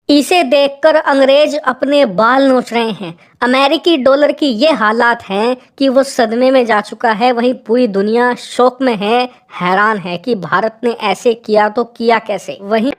इसे देखकर अंग्रेज अपने बाल नोच रहे हैं। अमेरिकी डॉलर की ये हालात हैं कि वो सदमे में जा चुका है। वहीं पूरी दुनिया शौक में है, हैरान है कि भारत ने ऐसे किया तो किया कैसे। वहीं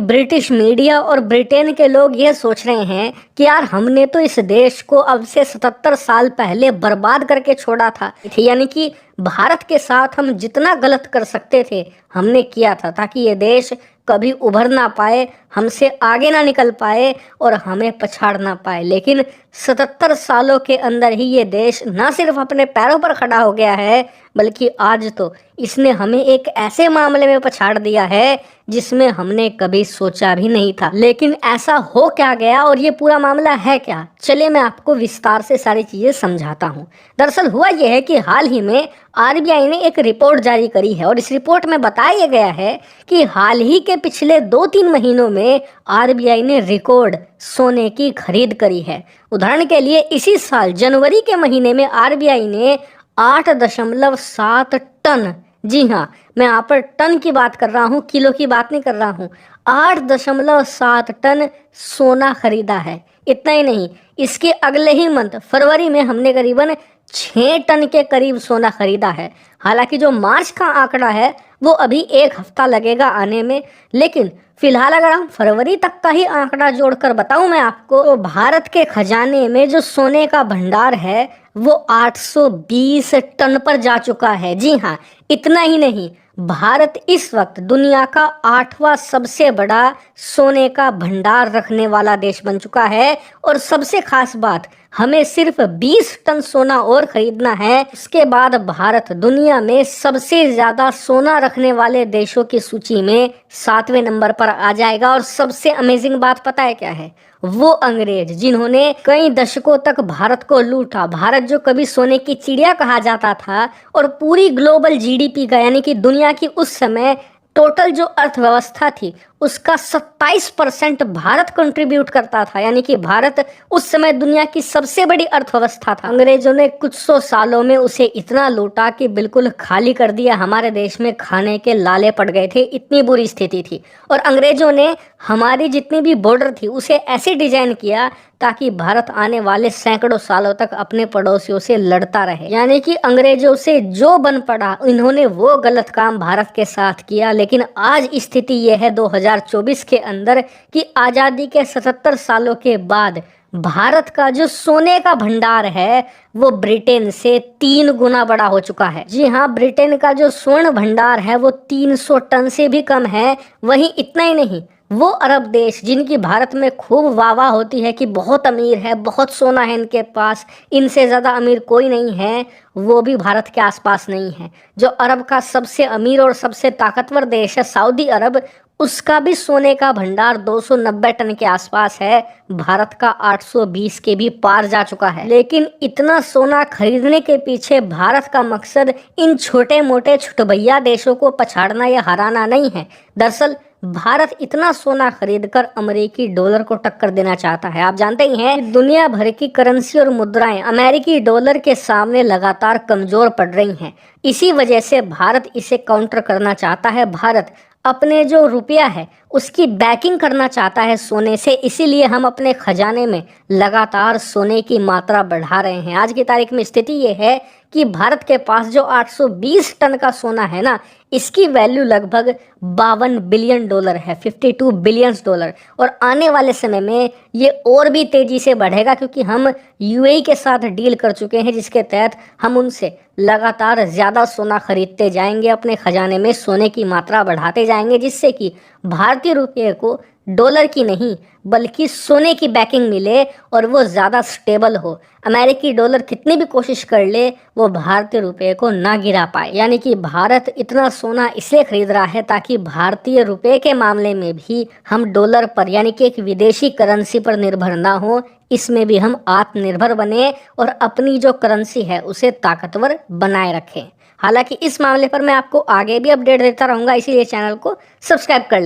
ब्रिटिश मीडिया और ब्रिटेन के लोग ये सोच रहे हैं कि यार हमने तो इस देश को अब से 77 साल पहले बर्बाद करके छोड़ा था, यानी कि भारत के साथ हम जितना गलत कर सकते थे हमने किया था, ताकि ये देश कभी उभर ना पाए, हमसे आगे ना निकल पाए और हमें पछाड़ ना पाए। लेकिन 77 सालों के अंदर ही ये देश ना सिर्फ अपने पैरों पर खड़ा हो गया है, बल्कि आज तो इसने हमें एक ऐसे मामले में पछाड़ दिया है जिसमें हमने कभी सोचा भी नहीं था। लेकिन ऐसा हो क्या गया और ये पूरा मामला है क्या, चलिए मैं आपको विस्तार से सारी चीजें समझाता हूँ। दरअसल हुआ यह है कि हाल ही में आरबीआई ने एक रिपोर्ट जारी करी है और इस रिपोर्ट में बताया गया है कि हाल ही के पिछले 2-3 महीनों में आरबीआई ने रिकॉर्ड सोने की खरीद करी है। उदाहरण के लिए इसी साल जनवरी के महीने में आरबीआई ने 8.7 टन, जी हाँ मैं यहाँ पर टन की बात कर रहा हूँ, किलो की बात नहीं कर रहा हूँ, 8.7 टन सोना खरीदा है। इतना ही नहीं, इसके अगले ही मंथ फरवरी में हमने करीबन 6 टन के करीब सोना खरीदा है। हालांकि जो मार्च का आंकड़ा है वो अभी 1 हफ्ता लगेगा आने में, लेकिन फिलहाल अगर हम फरवरी तक का ही आंकड़ा जोड़कर बताऊं मैं आपको, तो भारत के खजाने में जो सोने का भंडार है वो 820 टन पर जा चुका है। जी हाँ, इतना ही नहीं, भारत इस वक्त दुनिया का 8वां सबसे बड़ा सोने का भंडार रखने वाला देश बन चुका है। और सबसे खास बात, हमें सिर्फ 20 टन सोना और खरीदना है, उसके बाद भारत दुनिया में सबसे ज्यादा सोना रखने वाले देशों की सूची में 7वें नंबर पर आ जाएगा। और सबसे अमेजिंग बात पता है क्या है? वो अंग्रेज जिन्होंने कई दशकों तक भारत को लूटा, भारत जो कभी सोने की चिड़िया कहा जाता था और पूरी ग्लोबल जीडीपी का, यानी कि दुनिया की उस समय टोटल जो अर्थव्यवस्था थी उसका 27% भारत कंट्रीब्यूट करता था, यानी कि भारत उस समय दुनिया की सबसे बड़ी अर्थव्यवस्था था। अंग्रेजों ने कुछ 100 सालों में उसे इतना लूटा कि बिल्कुल खाली कर दिया। हमारे देश में खाने के लाले पड़ गए थे, इतनी बुरी स्थिति थी। और अंग्रेजों ने हमारी जितनी भी बॉर्डर थी उसे ऐसे डिजाइन किया ताकि भारत आने वाले सैकड़ों सालों तक अपने पड़ोसियों से लड़ता रहे। यानी कि अंग्रेजों से जो बन पड़ा, इन्होंने वो गलत काम भारत के साथ किया। लेकिन आज स्थिति ये है 2024 के अंदर कि आज़ादी के 77 सालों के बाद भारत का जो सोने का भंडार है वो ब्रिटेन से 3 गुना बड़ा हो चुका है। जी हाँ, ब्रिटेन का जो स्वर्ण भंडार है वो 300 टन से भी कम है। वहीं इतना ही नहीं, वो अरब देश जिनकी भारत में खूब वाह होती है कि बहुत अमीर है, बहुत सोना है इनके पास, इनसे ज़्यादा अमीर कोई नहीं है, वो भी भारत के आसपास नहीं है। जो अरब का सबसे अमीर और सबसे ताकतवर देश है सऊदी अरब, उसका भी सोने का भंडार 290 टन के आसपास है। भारत का 820 के भी पार जा चुका है। लेकिन इतना सोना खरीदने के पीछे भारत का मकसद इन छोटे मोटे छुटभैया देशों को पछाड़ना या हराना नहीं है। दरअसल भारत इतना सोना खरीदकर अमेरिकी डॉलर को टक्कर देना चाहता है। आप जानते ही हैं दुनिया भर की करेंसी और मुद्राएं अमेरिकी डॉलर के सामने लगातार कमजोर पड़ रही हैं। इसी वजह से भारत इसे काउंटर करना चाहता है। भारत अपने जो रुपया है उसकी बैकिंग करना चाहता है सोने से, इसीलिए हम अपने खजाने में लगातार सोने की मात्रा बढ़ा रहे हैं। आज की तारीख में स्थिति ये है कि भारत के पास जो 820 टन का सोना है ना, इसकी वैल्यू लगभग 52 बिलियन डॉलर है, 52 बिलियन डॉलर। और आने वाले समय में ये और भी तेजी से बढ़ेगा, क्योंकि हम यूएई के साथ डील कर चुके हैं जिसके तहत हम उनसे लगातार ज़्यादा सोना खरीदते जाएंगे, अपने खजाने में सोने की मात्रा बढ़ाते जाएंगे, जिससे कि भारतीय रुपये को डॉलर की नहीं बल्कि सोने की बैकिंग मिले और वो ज़्यादा स्टेबल हो। अमेरिकी डॉलर कितनी भी कोशिश कर ले वो भारतीय रुपये को ना गिरा पाए। यानी कि भारत इतना सोना इसलिए खरीद रहा है ताकि भारतीय रुपये के मामले में भी हम डॉलर पर, यानी कि एक विदेशी करेंसी पर निर्भर ना हो, इसमें भी हम आत्मनिर्भर बने और अपनी जो करेंसी है उसे ताकतवर बनाए रखें। हालांकि इस मामले पर मैं आपको आगे भी अपडेट देता रहूँगा, इसीलिए चैनल को सब्सक्राइब कर लें।